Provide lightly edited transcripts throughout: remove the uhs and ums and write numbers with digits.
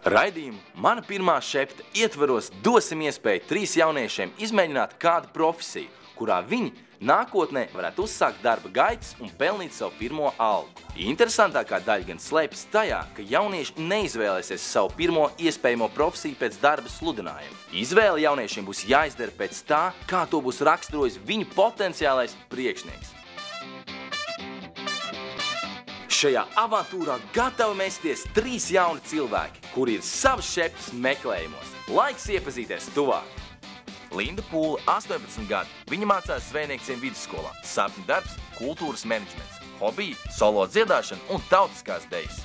Raidījumu Mana pirmā šepta ietvaros dosim iespēju 3 jauniešiem izmēģināt kādu profesiju, kurā viņi nākotnē varētu uzsākt darba gaitas un pelnīt savu pirmo algu. Interesantākā daļa gan slēpjas tajā, ka jaunieši neizvēlēsies savu pirmo iespējamo profesiju pēc darba sludinājuma. Izvēle jauniešiem būs jāizdara pēc tā, kā to būs raksturojis viņu potenciālais priekšnieks. Šajā avantūrā gatavi mesties 3 jauni cilvēki, kuri ir savas šeptas meklējumos. Laiks iepazīties tuvāk! Linda Pūle, 18 gadi. Viņa mācās Zvejniekiem vidusskolā. Sapņu darbs – kultūras menedžments. Hobiji – solo dziedāšana un tautiskās dejas.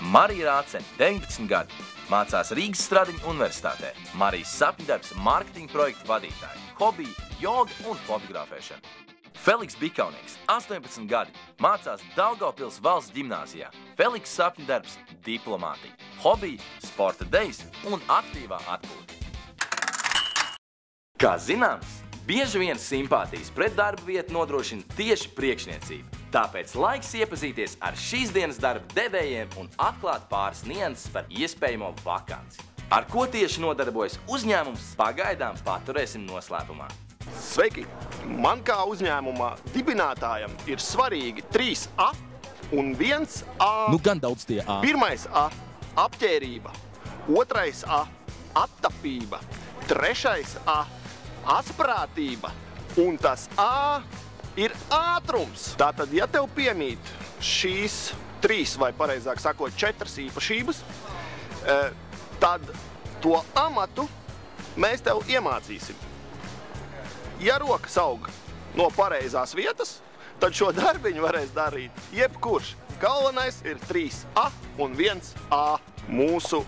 Marija Rācene, 19 gadi. Mācās Rīgas Stradiņu universitātē. Marijas sapņu darbs – mārketinga projektu vadītāja. Hobiji – joga un fotografēšana. Feliks Bikaunieks, 18 gadi, mācās Daugavpils valsts ģimnāzijā. Feliks sapņu darbs – diplomātija. Hobiji – sporta dejas un aktīvā atpūta. Kā zināms, bieži vien simpātijas pret darba vietu nodrošina tieši priekšniecība. Tāpēc laiks iepazīties ar šīs dienas darba devējiem un atklāt pāris nianses par iespējamo vakanci. Ar ko tieši nodarbojas uzņēmums, pagaidām paturēsim noslēpumā. Sveiki! Man kā uzņēmuma dibinātājam ir svarīgi 3 A un 1 A. Nu gan daudz tie A. Pirmais A – apģērība, 2. A – attapība, 3. A – asprātība un tas A ir ātrums. Tātad, ja tev piemīt šīs 3 vai pareizāk sakot 4 īpašības, tad to amatu mēs tev iemācīsim. Ja rokas aug no pareizās vietas, tad šo darbiņu varēs darīt jebkurš. Galvenais ir 3 A un 1 A. Mūsu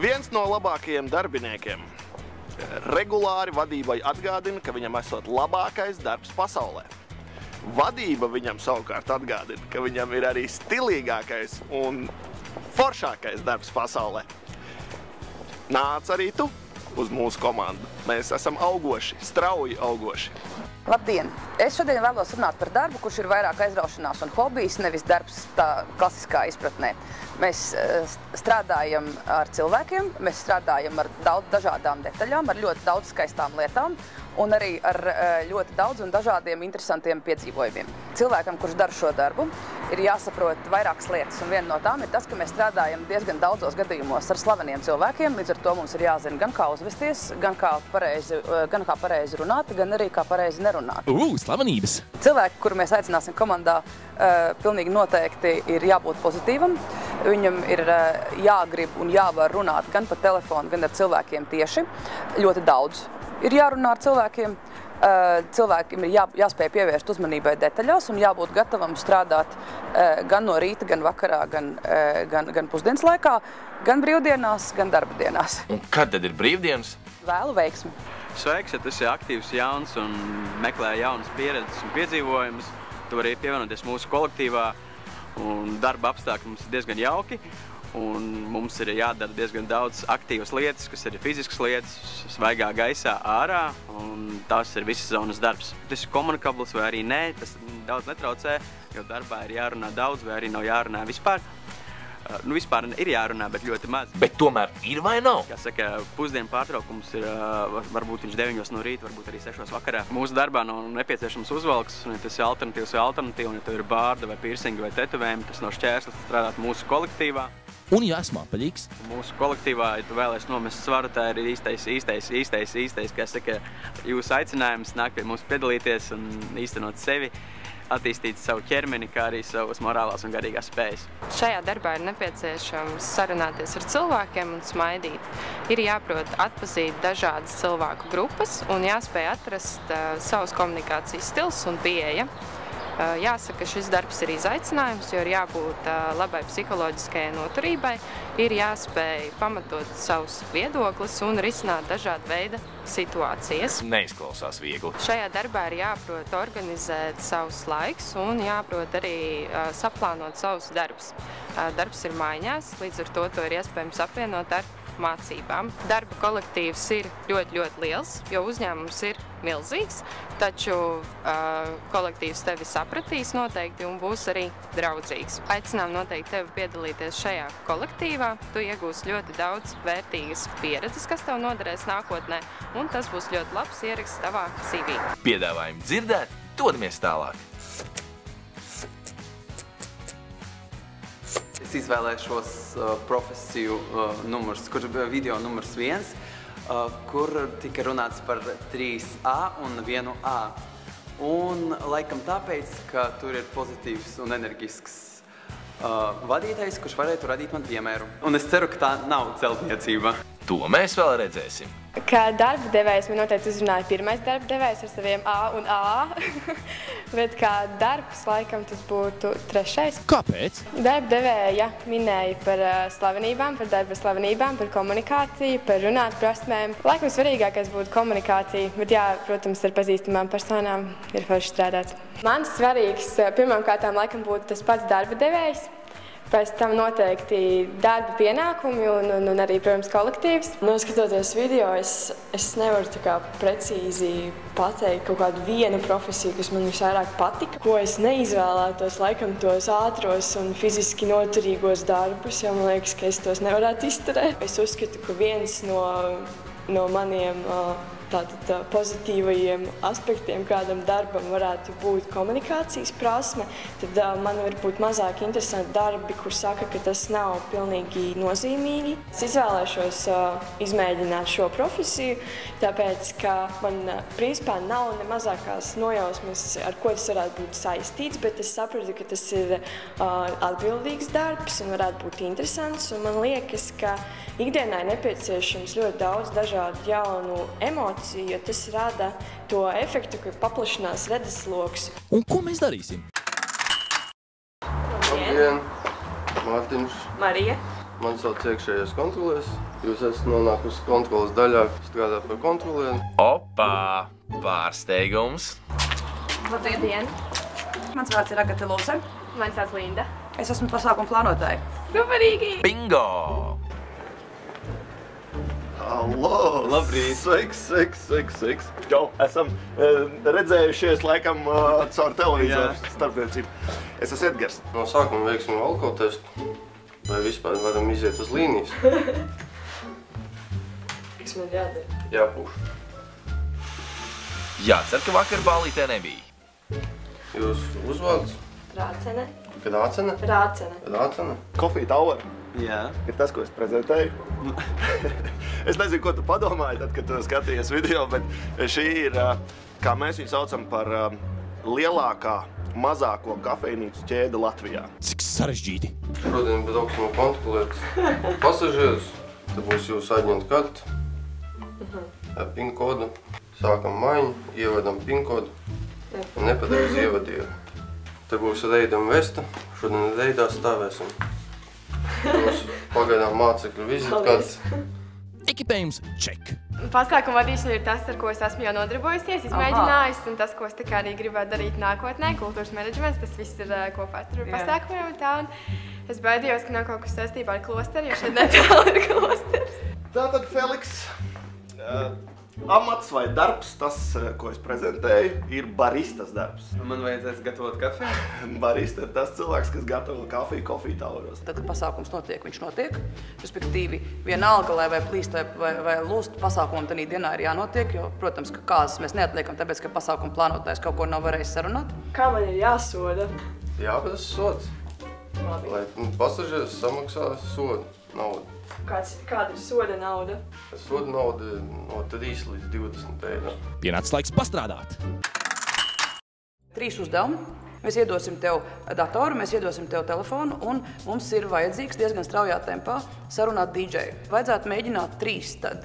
viens no labākajiem darbiniekiem regulāri vadībai atgādina, ka viņam esot labākais darbs pasaulē. Vadība viņam savukārt atgādina, ka viņam ir arī stilīgākais un foršākais darbs pasaulē. Nāc arī tu uz mūsu komandu. Mēs esam augoši, strauji augoši. Labdien! Es šodien vēlos runāt par darbu, kurš ir vairāk aizraušanās un hobijs, nevis darbs tā klasiskā izpratnē. Mēs strādājam ar cilvēkiem, mēs strādājam ar daudz dažādām detaļām, ar ļoti daudz skaistām lietām un arī ar ļoti daudz un dažādiem interesantiem piedzīvojumiem. Cilvēkam, kurš dara šo darbu, ir jāsaprot vairākas lietas, un viena no tām ir tas, ka mēs strādājam diezgan daudzos gadījumos ar slaveniem cilvēkiem, līdz ar to mums ir jāzina gan kā uzvesties, gan kā pareizi runāt, gan arī kā pareizi nerunāt. Slavenības! Cilvēki, kuru mēs aicināsim komandā, pilnīgi noteikti ir jābūt pozitīvam. Viņam ir jāgrib un jāvar runāt gan pa telefonu, gan ar cilvēkiem tieši. Ļoti daudz ir jārunā ar cilvēkiem. Cilvēkiem ir jāspēj pievērst uzmanībai detaļās un jābūt gatavam strādāt gan no rīta, gan vakarā, gan pusdienas laikā, gan brīvdienās, gan darba dienās. Un kad tad ir brīvdienas? Vēlu veiksmi! Sveiks, ja tu esi aktīvs, jauns un meklē jaunas pieredzes un piedzīvojumus, tu vari pievienoties mūsu kolektīvā, un darba apstākļi mums ir diezgan jauki. Un mums ir jādara diezgan daudz aktīvas lietas, kas ir fiziskas lietas, svaigā gaisā ārā, un tas ir visas zonas darbs. Tas ir komunikabls vai arī nē, tas daudz netraucē, jo darbā ir jārunā daudz vai arī nav jārunā vispār. Nu, vispār ir jārunā, bet ļoti maz. Bet tomēr ir vai nav? Kā saka, pusdienu pārtraukums ir, varbūt viņš 9 no rīta, varbūt arī 6 vakarā. Mūsu darbā nav nepieciešams uzvalks, un ja tas ir alternatīvs vai alternatīva, un ja tev ir bārda vai piercingi vai tetovējumi, tas nav šķērslis strādāt mūsu kolektīvā. Un ja esmu apaļīgs? Mūsu kolektīvā, ja tu vēlies nomest svaru, tā ir īstais, kā saka, jūsu aicinājums nāk pie mums piedalīties un īstenot sevi, attīstīt savu ķermeni, kā arī savas morālās un garīgās spējas. Šajā darbā ir nepieciešams sarunāties ar cilvēkiem un smaidīt. Ir jāprot atpazīt dažādas cilvēku grupas un jāspēj atrast savus komunikācijas stils un pieeja. Jāsaka, šis darbs ir izaicinājums, jo ir jābūt labai psiholoģiskajai noturībai, ir jāspēj pamatot savus viedoklis un risināt dažādu veidu situācijas. Neizklausās viegli. Šajā darbā ir jāprot organizēt savus laikus un jāprot arī saplānot savus darbus. darbs ir mājās, līdz ar to ir iespējams apvienot ar mācībām. Darba kolektīvs ir ļoti, ļoti liels, jo uzņēmums ir milzīgs, taču kolektīvs tevi sapratīs noteikti un būs arī draudzīgs. Aicinām noteikti tevi piedalīties šajā kolektīvā. Tu iegūsi ļoti daudz vērtīgas pieredzes, kas tev noderēs nākotnē, un tas būs ļoti labs ieraksts tavā CV. Piedāvājumi dzirdēt, dodamies tālāk. Es izvēlēšos profesiju numurs, kur video numurs 1, kur tika runāts par 3A un 1A. Un laikam tāpēc, ka tur ir pozitīvs un enerģisks vadītājs, kurš varētu radīt man piemēru. Un es ceru, ka tā nav celtniecība. To mēs vēl redzēsim. Kā darba devējs man noteikti uzrunāja pirmais darba devējs ar saviem A un A, bet kā darbs laikam tas būtu 3. Kāpēc? Darba devēja minēja par slavenībām, par darba slavenībām, par komunikāciju, par runāt prasmēm. Laikam svarīgākais būtu komunikācija, bet jā, protams, ar pazīstamām personām ir forši strādāt. Man svarīgs pirmām kārtām laikam būtu tas pats darba devējs. Pēc tam noteikti darba pienākumi un arī, protams, kolektīvs. Skatoties video, es nevaru tā kā precīzi pateikt kaut kādu vienu profesiju, kas man visvairāk patika. Ko es neizvēlētos, laikam tos ātros un fiziski noturīgos darbus, jo man liekas, ka es tos nevarētu izturēt. Es uzskatu, ka viens no maniem pozitīvajiem aspektiem kādam darbam varētu būt komunikācijas prasme, tad man varbūt mazāk interesanti darbi, kur saka, ka tas nav pilnīgi nozīmīgi. Es izvēlēšos izmēģināt šo profesiju, tāpēc, ka man principā nav ne mazākās nojausmas, ar ko tas varētu būt saistīts, bet es saprotu, ka tas ir atbildīgs darbs un varētu būt interesants. Un man liekas, ka ikdienā ir nepieciešams ļoti daudz dažādu jaunu emociju, jo tas rada to efektu, ka paplašinās redzesloks. Un ko mēs darīsim? Labdien! Mārtiņš. Marija. Man sauc iekšējais kontrolieris. Jūs esat nonākusi kontrolas daļā, strādā par kontrolieri. Opā! Pārsteigums! Labdien! Mans vārds ir Agate Lūse. Mani sauc Linda. Es esmu pasākumu plānotāja. Superīgi! Bingo! Allo! Labrīt! Sveiks! Jau esam redzējušies laikam caur televizoru starpniecību. Es esmu Edgars. No sākuma veiksim alkohola testu. Vai vispār varam iziet uz līnijas? Kas man jādara? Jāpūš. Jācer, ka vakar ballītē nebija. Jūs uzvārds? Rācene. Rācene? Rācene. Coffee Tower. Jā. Ir tas, ko es prezentēju. Es nezinu, ko tu padomāji, tad, kad tu skatījies video, bet šī ir, kā mēs viņu saucam, par lielākā, mazāko kafejnīcu ķēdi Latvijā. Cik sarežģīti. Šodien brauksim kontrolēt pasažierus. Tad būs jūsu aģenta karta ar PIN kodu. Sākam maiņu, ievadam PIN kodu un nepareizi ievadīju. Te būs reidam vesta. Šodien reidā stāvēsim. Būs pagaidām mācekļu vizītkartes. Ekipējums ček. Pasākuma vadīšana ir tas, ar ko es esmu jau nodarbojusies, izmēģinājis, un tas, ko es arī gribētu darīt nākotnē, kultūras menedžments, tas viss ir kopā ar pasākumiem un tā. Un es baidījos, ka nav kaut kas saistībā ar klosteri, jo šeit netālu ir klosters. Tātad, Feliks, amats vai darbs, tas, ko es prezentēju, ir baristas darbs. Man vajadzēs gatavot kafiju? Barista ir tas cilvēks, kas gatavo kafiju Coffee Toweros. Tad, kad pasākums notiek, viņš notiek. Respektīvi, vienalga, lai vai plīst vai lūst, pasākumam tanī dienā ir jānotiek, jo, protams, ka kāzas mēs neatliekam, tāpēc, ka pasākuma plānotājs kaut ko nav varējis sarunāt. Kā man ir jāsoda? Jāprasa sods, Labi. lai pasažieris samaksā sodu naudu. Kāda ir soda nauda? Soda nauda no 3 līdz 20 eiro. Pienācis laiks pastrādāt. 3 uzdevumi. Mēs iedosim tev datoru, mēs iedosim tev telefonu, un mums ir vajadzīgs diezgan straujā tempā sarunāt dīdžeju. Vajadzētu mēģināt 3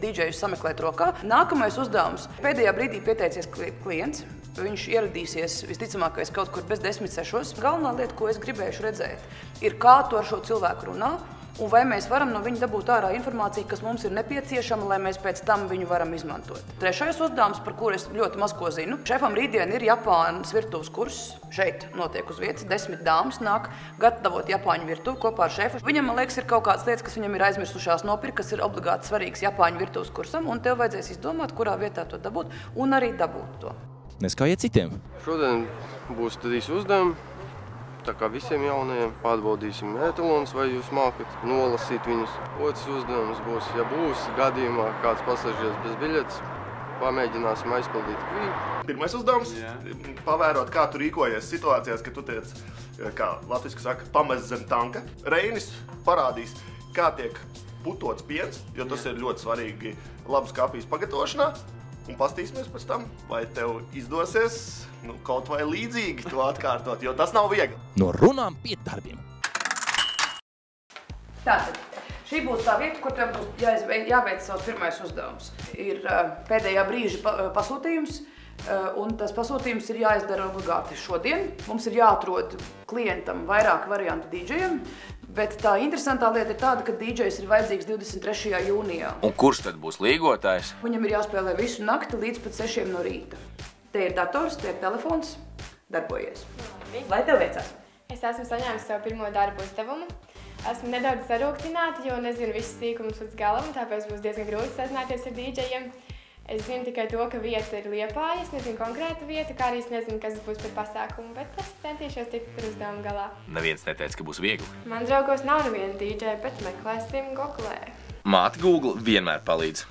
dīdžejus sameklēt rokā. Nākamais uzdevums. Pēdējā brīdī pieteicies klients. Viņš ieradīsies visticamākais kaut kur bez 10:06. Galvenā lieta, ko es gribēšu redzēt, ir kā tu ar šo cilvēku runā un vai mēs varam no viņa dabūt ārā informāciju, kas mums ir nepieciešama, lai mēs pēc tam viņu varam izmantot. Trešais uzdevums, par kuru es ļoti maz ko zinu. Šefam rītdien ir Japānas virtuves kurss. Šeit notiek uz vietas, 10 dāmas nāk gatavot Japāņu virtuvi kopā ar šefu. Viņam, man liekas, ir kaut kādas lietas, kas viņam ir aizmirsušās nopirkt, kas ir obligāti svarīgs Japāņu virtuves kursam, un tev vajadzēs izdomāt, kurā vietā to dabūt, un arī dabūt to. Neskājiet citiem. Šodien būs 3 uzdevumi. Tā kā visiem jaunajiem pārbaudīsim etalonus, vai jūs mākat nolasīt viņus. Otrs uzdevums būs, ja būs gadījumā kāds pasažieris bez biļetes, pamēģināsim aizpildīt kvītu. Pirmais uzdevums – pavērot, kā tu rīkojies situācijās, ka tu tiec, kā latviski saka, pamest zem tanka. Reinis parādīs, kā tiek putots piens, jo tas ir ļoti svarīgi labas kafijas pagatavošanā. Un pastīsimies pēc tam, vai tev izdosies kaut vai līdzīgi to atkārtot, jo tas nav viegli. No runām pie darbiem. Tātad, šī būs tā vieta, kur tev būs jāveic savs pirmais uzdevums. Ir pēdējā brīža pasūtījums, un tas pasūtījums ir jāizdara obligāti šodien. Mums ir jāatrod klientam vairāk variantu dīdžejiem, bet tā interesantā lieta ir tāda, ka dīdžejs ir vajadzīgs 23. jūnijā. Un kurš tad būs līgotājs? Viņam ir jāspēlē visu nakti līdz pat 6 no rīta. Te ir dators, te ir telefons, darbojies. Lai tev veicās? Es esmu saņēmusi savu pirmo darbu uzdevumu. Esmu nedaudz sarūktināta, jo nezinu visus sīkumus līdz galam, tāpēc būs diezgan grūti sazināties ar dīdžejiem. Es zinu tikai to, ka vieta ir Liepāja, es nezinu konkrētu vietu, kā arī es nezinu, kas būs par pasākumu, bet es centīšos tikt ar uzdevumu galā. Neviens neteica, ka būs viegli. Man draugos nav neviena dīdžeja, bet meklēsim Googlē. Māte Google vienmēr palīdz.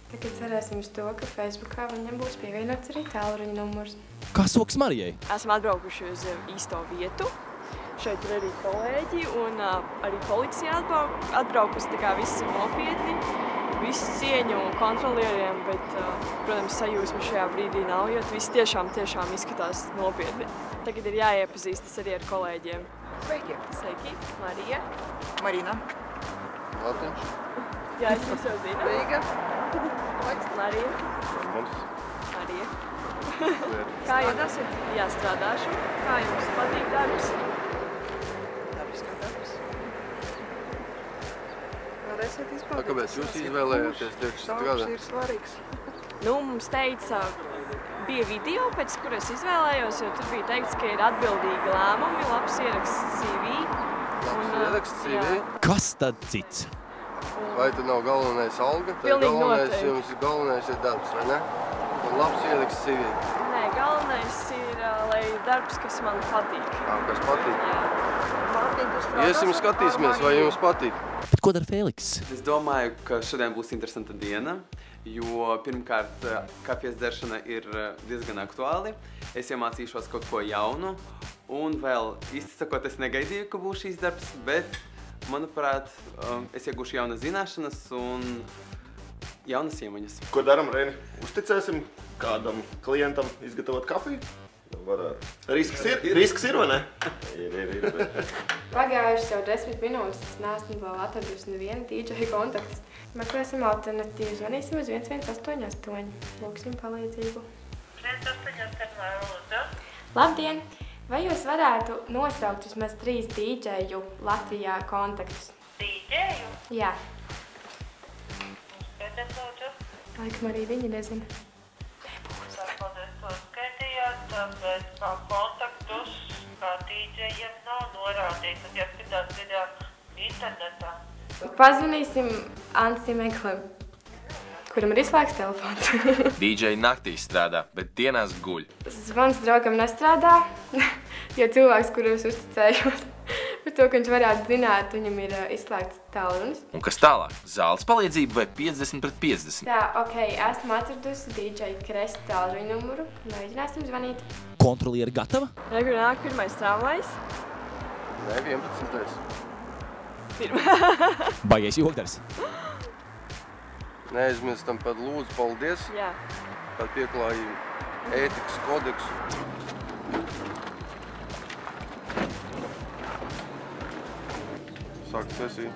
Tagad cerēsim uz to, ka Facebookā viņam būs pievienots arī tālruņa numurs. Kā sokas Marijai? Esam atbraukuši uz īsto vietu. Šeit ir arī kolēģi un arī policija atbraukusi, tā kā viss ir nopietni. Visu cieņu kontrolieriem, bet, protams, sajūsma šajā brīdī nav, jo viss tiešām izskatās nopietni. Tagad ir jāiepazīstas arī ar kolēģiem. Sveiki! Sveiki! Marija. Marina. Latiņš. Jā, es jums jau zinu. Veiga. Marija. Marija. Kā jums? Jā, strādāšu. Kā jums patīk darbs? Darbs kā darbs. Varēsiet izbaudīt. Tā kāpēc jūs izvēlējāties tieši strādāt? Darbs ir svarīgs. Mums teica, bija video, pēc kuras izvēlējos, jo tur bija teikts, ka ir atbildīgi lēmumi, labs ieraksts CV. Labs ieraksts CV? Kas tad cits? Vai tad nav galvenais alga? Pilnīgi noteikti. Jums galvenais ir darbs, vai ne? Un labs ieraksts CV. Nē, galvenais ir, lai darbs, kas man patīk. Kas patīk? Jā. Iesim skatīsimies, vai jums patīk. Bet ko dara Fēliks? Es domāju, ka šodien būs interesanta diena, jo pirmkārt kafijas dzeršana ir diezgan aktuāli. Es iemācīšos kaut ko jaunu, un vēl īsti sakot, es negaidīju, ka būs šīs darbs, bet, manuprāt, es iegūšu jaunas zināšanas un jaunas iemaņas. Ko daram, Reini? Uzticēsim kādam klientam izgatavot kafiju? Risks ir, vai ne? Ir. Pagājušas jau 10 minūtes, es neesmu vēl atradusi nevienu dīdžeja kontaktus. Meklēsim alternatīvu, zvanīsim uz 1188. Lūksim palīdzību. 1188, lūdzu. Labdien! Vai jūs varētu nosaukt vismaz 3 dīdžeju Latvijā kontaktus? Dīdžeju? Jā. Skaitiet, lūdzu. Laikam arī viņi nezina. Paldies, to skaitījāt, bet kā kontaktus, kā dīdžejiem nav norādīts, un jāskatās ir internetā. Pazvanīsim Ansim Eklim, kuram ir izslēgts telefons. DJ naktīs strādā, bet dienās guļ. Zvans draugam nestrādā, jo cilvēks, kuros uzticējos, par to, ka viņš varētu zināt, viņam ir izslēgts tālrunis. Un kas tālāk? Zāles palīdzība vai 50/50? Tā, ok, esmu atradusi DJ Kresta tālruņa numuru. Mēģināsim zvanīt. Kontrolieri gatava? Rekur nāk pirmais tramvajs. Nē, 11. Baigais jokdars. Neaizmirstam par lūdzu paldies. Jā. Par pieklājību ētikas kodeksu. Sāk sesiju.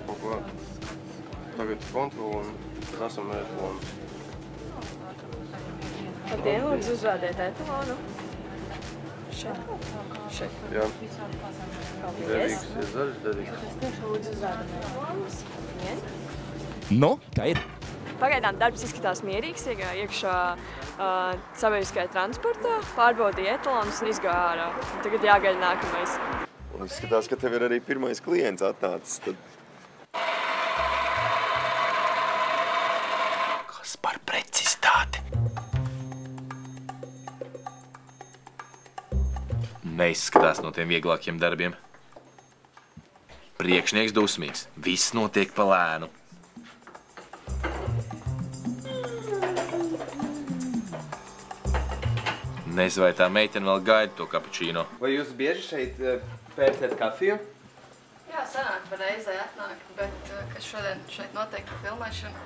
Kaut ko tagad kontrolu un esam etalonu. Labdien, lūdzu uzrādiet etalonu. Šeit. Jā. Paldies. Zaļš, derīgs. Nu, kā ir? Pagaidām darbs izskatās mierīgs, iegāja iekšā sabiedriskajā transportā, pārbaudīja etalonus un izgāja ārā. Tagad jāgaida nākamais. Un izskatās, ka tev ir arī pirmais klients atnācis. Tad... Kas par precizitāti? Neizskatās no tiem vieglākiem darbiem. Priekšnieks dusmīgs. Viss notiek pa lēnu. Nezinu, vai tā meitene vēl gaida to kapučīno. Vai jūs bieži šeit pērciet kafiju? Jā, sanāk pa reizē atnākt, bet kas šodien šeit notiek filmēšana?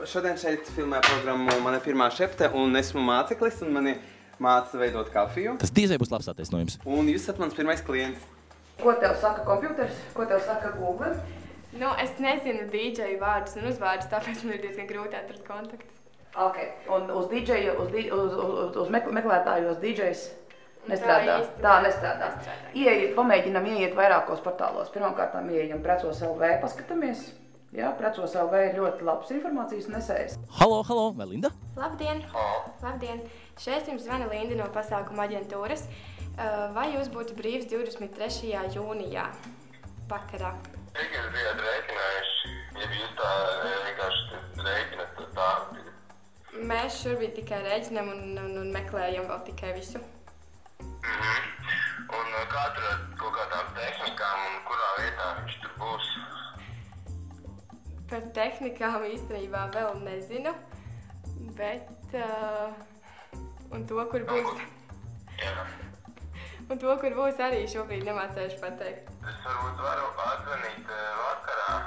Šodien šeit filmē programmu mana pirmā šepte, un esmu māceklis, un mani māca veidot kafiju. Tas diezai būs labs attaisnojums. Un jūs esat mans pirmais klients. Ko tev saka kompjuters? Ko tev saka Google? Nu, es nezinu DJ vārdus un uzvārdus, tāpēc man ir diezgan grūti atrast kontaktus. Ok, un uz DJ, uz meklētājos DJs nestrādā? Tā nestrādā. Pamēģinam ieiet vairākos portālos. Pirmkārtām ieejam Precos LV, paskatāmies. Jā, Precos LV ir ļoti labs informācijas nesējs. Halo, vai Linda? Labdien! Labdien! Šeit jums zvana Linda no pasākuma aģentūras. Vai jūs būtu brīvs 23. jūnijā vakarā? Cik jūs bijāt rēķinājuši, ja jūs tā vienkārši rēķinat tā? Mēs šobrīd tikai rēķinam un meklējam vēl tikai visu. Un kā tur ar kaut kādām tehnikām un kurā vietā viņš tur būs? Par tehnikām īstenībā vēl nezinu, bet un to, kur būs. Un to, kur būs arī šobrīd nemācējuši pateikt. Es varbūt varu atzvanīt vakarā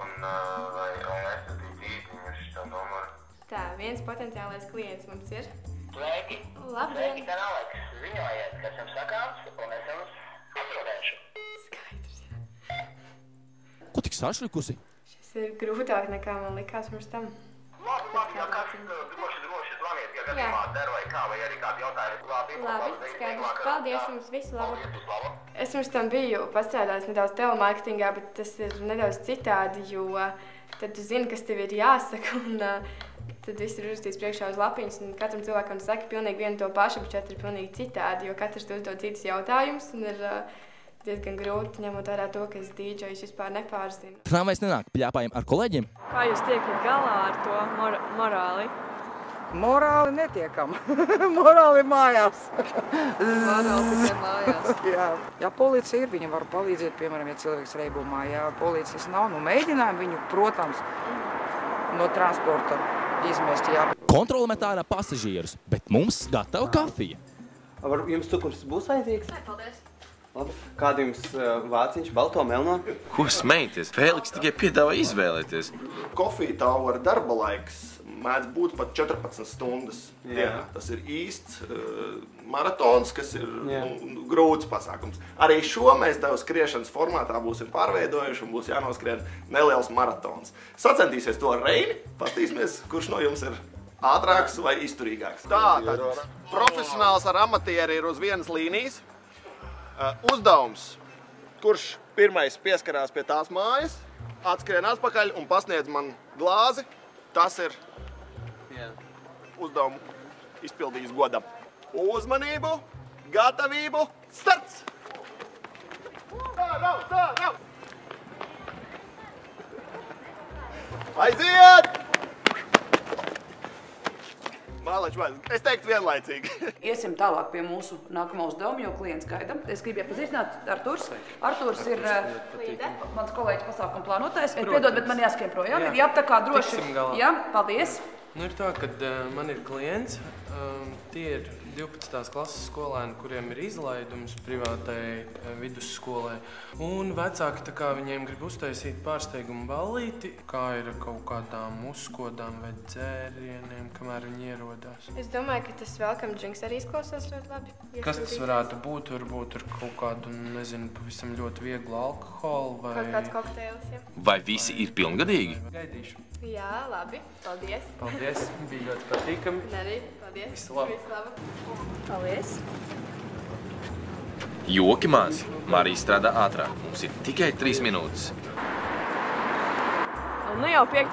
un vai nesatīt īziņu šo numuru. Tā, viens potenciālais klients mums ir. Sveiki! Labdien! Sveiki, gan Aleks! Ziņojiet, kas jums sakāms, un es jums atbildēšu. Skaidrs, jā. Ko tik sašļukusi? Šis ir grūtāk nekā man likās pirms tam. Labi, ja kāds droši zvaniet, ja gadījumā der vai kā, vai arī kādi jautājumi. Labi, skaidrs. Paldies jums, visu labu. Es pirms tam biju pastrādājis nedaudz telemarketingā, bet tas ir nedaudz citādi, jo tad tu zini, kas tev ir jāsaka, un tad viss ir uzrakstīts priekšā uz lapiņas, un katram cilvēkam saka pilnīgi vienu to pašu, bet šeit ir pilnīgi citādi, jo katrs tu uzdod citus jautājumus, un ir diezgan grūti, ņemot vērā to, ka es DJs vispār nepārzinu. Tramvajs nenāk, pļāpājam ar kolēģiem? Kā jūs tiekat galā ar to morāli? Morāli netiekam. Morāli mājās. Morāli tikai mājās. Jā. Ja policija ir, viņa var palīdzēt, piemēram, ja cilvēks reibumā. Ja policijas nav, nu mēģinājumi viņu, protams, no transporta izmest. Jā. Kontrole met ārā pasažierus, bet mums gatava kafija. Jums cukurs būs vajadzīgs? Nē, paldies. Labi. Kādu jums vāciņš, balto, melno? Ko smēties? Fēliks tikai piedāvā izvēlēties. Coffee Tower darba laiks mēdz būt pat 14 stundas dienā. Tas ir īsts maratons, kas ir grūts pasākums. Arī šo mēs tev skriešanas formātā būsim pārveidojuši un būs jānoskrien neliels maratons. Sacensties to ar Reini, paskatīsimies, kurš no jums ir ātrāks vai izturīgāks. Tātad, profesionāls ar amatieri ir uz vienas līnijas. Uzdevums, kurš pirmais pieskarās pie tās mājas, atskrien atpakaļ un pasniedz man glāzi, tas ir uzdevumu izpildījis godam. Uzmanību, gatavību, starts! Tā! Aiziet! Es teiktu vienlaicīgi. Iesim tālāk pie mūsu nākamā uzdevuma, jo klients gaida. Es gribu iepazīstināt Arturs. Arturs ir mans kolēģis pasākuma plānotājs. Piedod, bet man jāskrien projām. Ir jāaptakā droši. Jā, paldies. Nu ir tā, kad man ir klients. Tie ir 12. klases skolēni, kuriem ir izlaidums privātai vidusskolai. Un vecāki tā kā viņiem grib uztaisīt pārsteigumu ballīti, kā ir kaut kādām uzkodām vai dzērieniem, kamēr viņi ierodās. Es domāju, ka tas welcome drinks arī izklausās ļoti labi. Kas tas varētu būt? Varbūt ar kaut kādu, nezinu, pavisam ļoti vieglu alkoholu vai... Kaut kāds kokteils, jā. Vai visi ir pilngadīgi? Gaidīšu. Jā, labi. Paldies. Paldies. Bija ļoti patīkami. Un arī paldies. Visu labu. Paldies. Joki mazi. Marija strādā ātrāk. Mums ir tikai 3 minūtes. Nu jau 5.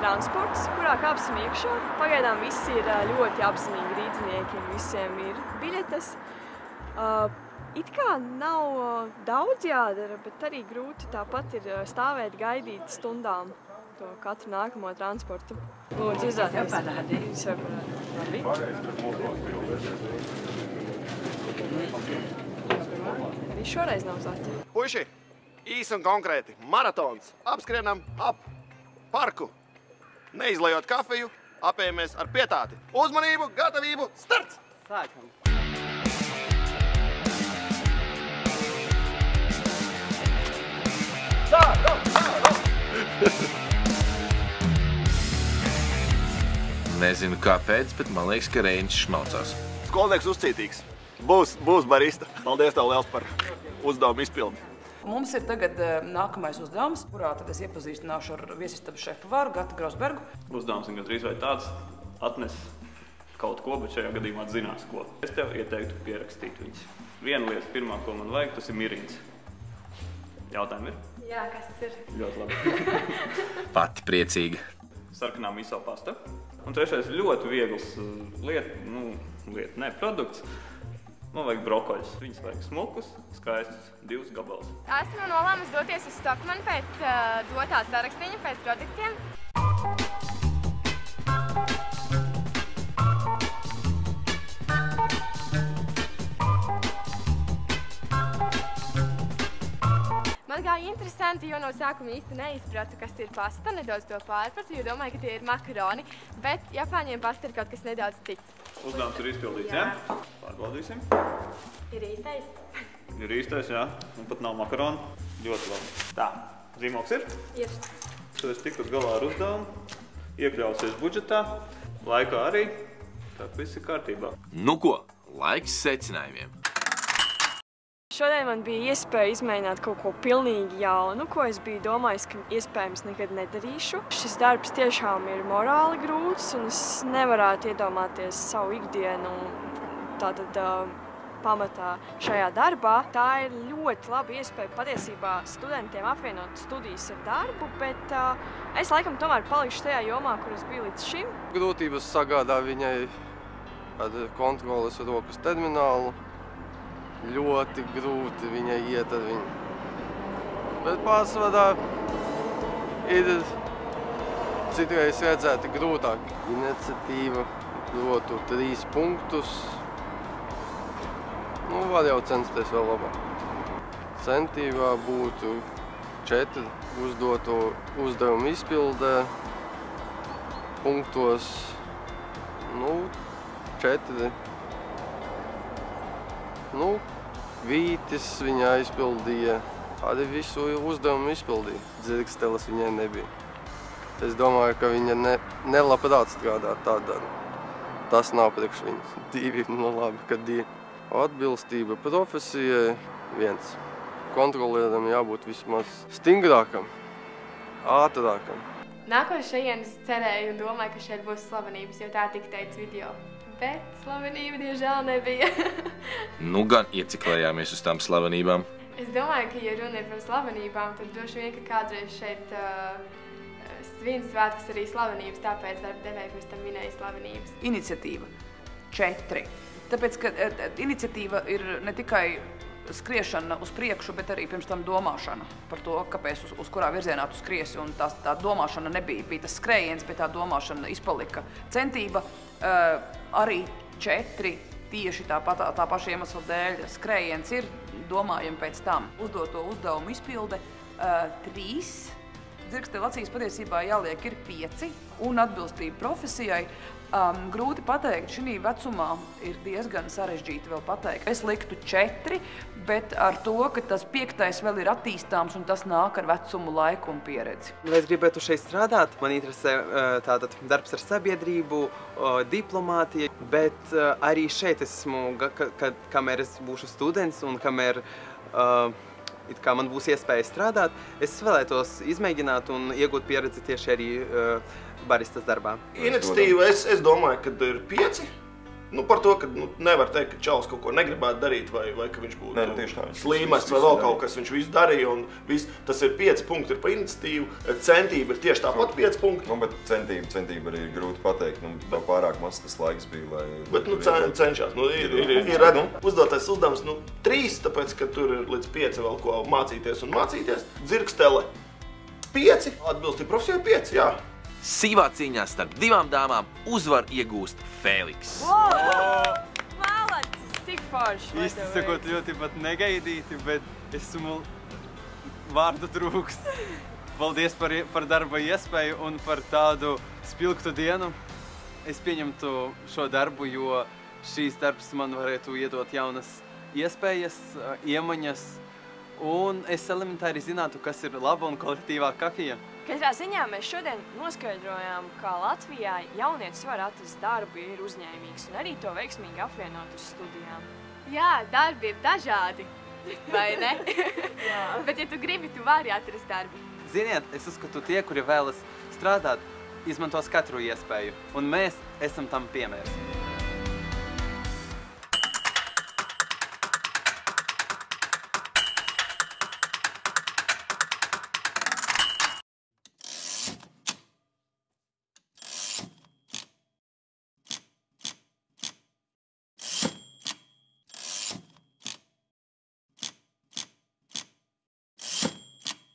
transports, kurā kāpsim iekšā. Pagaidām visi ir ļoti apzinīgi rīdzinieki un visiem ir biļetes. It kā nav daudz jādara, bet arī grūti tāpat ir stāvēt, gaidīt stundām to katru nākamo transportu. Lūdzu, izrādīties. Arī šoreiz nav zaķi. Puiši, īsi un konkrēti. Maratons. Apskrienam ap parku. Neizlejot kafiju, apējamies ar pietāti. Uzmanību, gatavību, starts! Sākam! Nezinu kāpēc, bet man liekas, ka Reinis šmaucās. Skolnieks uzcītīgs. Būs barista. Paldies tev liels par uzdevumu izpildi. Mums ir tagad nākamais uzdevums, kurā tad es iepazīstināšu ar viesistabu šefpavāru Gatu Grausbergu. Uzdevums ir gandrīz vai tāds atnes kaut ko, bet šajā gadījumā zinās ko. Es tev ieteiktu pierakstīt viņas. Viena lieta, pirmā, ko man vajag, tas ir mirīns. Jautājumi ir? Jā, kas tas ir? Ļoti labi. Pati priecīga. Sarkanā miso pasta. Un trešais ļoti viegls produkts. Man vajag brokoļus. Viņas vajag smukus, skaistus, 2 gabalus. Esmu nolēmusi doties uz Stokmanu pēc dotā sarakstiņa, pēc produktiem. Man gāja interesanti, jo no sākuma īsti neizpratu, kas ir pasta, nedaudz to pārpratu, jo domāju, ka tie ir makaroni, bet Japāņiem pasta ir kaut kas nedaudz cits. Uzdevums ir izpildīts, jā? Pārbaudīsim. Ir īstais? Ir īstais, jā. Un pat nav makaroni. Ļoti labi. Tā, zīmoks ir? Ir. Tu esi tikus galā ar uzdevumu, iekļausies budžetā, laikā arī, tā viss ir kārtībā. Nu ko, laiks secinājumiem. Šodien man bija iespēja izmēģināt kaut ko pilnīgi jaunu, ko es biju domājis, ka iespējams nekad nedarīšu. Šis darbs tiešām ir morāli grūts, un es nevarētu iedomāties savu ikdienu tātad pamatā šajā darbā. Tā ir ļoti laba iespēja patiesībā studentiem apvienot studijas ar darbu, bet es laikam tomēr palikšu tajā jomā, kur es biju līdz šim. Grūtības sagādā viņai kontroles rokas terminālu. Ļoti grūti viņai iet ar viņu. Bet pārsvarā ir citreiz redzēti grūtāk. Iniciatīva dotu 3 punktus. Nu, var jau censties vēl labāk. Centībā būtu 4 uzdoto uzdevumu izpildē. Punktos, 4. Vītis viņa aizpildīja, arī visu uzdevumu izpildīja. Dzirksteles viņai nebija. Es domāju, ka viņa nelabprāt strādā tādā. Tas nav priekš viņas. 2, labi, ka 2. Atbilstība profesijai 1. Kontrolieram jābūt vismaz stingrākam, ātrākam. Nākot šajienes cerēju un domāju, ka šeit būs slavenības, jo tā tika teikts video. Bet slavenība, diemžēl, nebija. Nu gan ieciklējāmies uz tām slavenībām. Es domāju, ka, ja runa ir par slavenībām, tad droši vien, ka kādreiz šeit svin svētkus arī slavenības, tāpēc darba devēja pirms tam minēja slavenības. Iniciatīva 4. Tāpēc, ka iniciatīva ir ne tikai skriešana uz priekšu, bet arī pirms tam domāšana par to, kāpēc uz kurā virzienā tu skriesi. Un tā domāšana bija tas skrējiens, bet tā domāšana izpalika. Centība arī 4, tieši tā paša iemesla dēļ. Skrējiens ir, domājam pēc tam. Uzdoto uzdevumu izpilde 3. Dzirkstele acīs patiesībā jāliek ir 5. Un atbilstība profesijai. Grūti pateikt, šī vecumā ir diezgan sarežģīti vēl pateikt. Es liktu 4, bet ar to, ka tas 5. vēl ir attīstāms un tas nāk ar vecumu, laiku un pieredzi. Es gribētu šeit strādāt. Man interesē tātad darbs ar sabiedrību, diplomātija, bet arī šeit esmu, kamēr es būšu students un kamēr man būs iespēja strādāt, es vēlētos izmēģināt un iegūt pieredzi tieši arī baristas darbā. Iniciatīva, es domāju, ka ir 5. Nu, par to, ka nevar teikt, ka čalis kaut ko negribētu darīt, vai ka viņš būtu slīmests vai vēl kaut kas, viņš visu darīja, un tas ir 5 punkti ir pa iniciatīvu, centība ir tieši tāpat 5 punkti. Nu, bet centība arī ir grūti pateikt, pārāk maz tas laiks bija, lai... Bet, cenšās, ir uzdotais uzdevums, 3, tāpēc, ka tur ir līdz 5 vēl ko mācīties un mācīties. Dzirkstele 5, atbilstība profesijai 5, jā. Sīvā cīņā starp 2 dāmām uzvar iegūst Fēliks. Malacis, tik forši. Īsti sakot, ļoti pat negaidīti, bet esmu vārdu trūks. Paldies par darba iespēju un par tādu spilgtu dienu. Es pieņemtu šo darbu, jo šīs darbs man varētu iedot jaunas iespējas, iemaņas, un es elementāri zinātu, kas ir laba un kvalitatīvā kafija. Katrā ziņā mēs šodien noskaidrojām, ka Latvijā jaunietis var atrast darbu, ja ir uzņēmīgs, un arī to veiksmīgi apvienot uz studijām. Jā, darbi ir dažādi, vai ne? Jā. Bet ja tu gribi, tu vari atrast darbu. Ziniet, es uzskatu tie, kuri vēlas strādāt, izmantos katru iespēju, un mēs esam tam piemērs.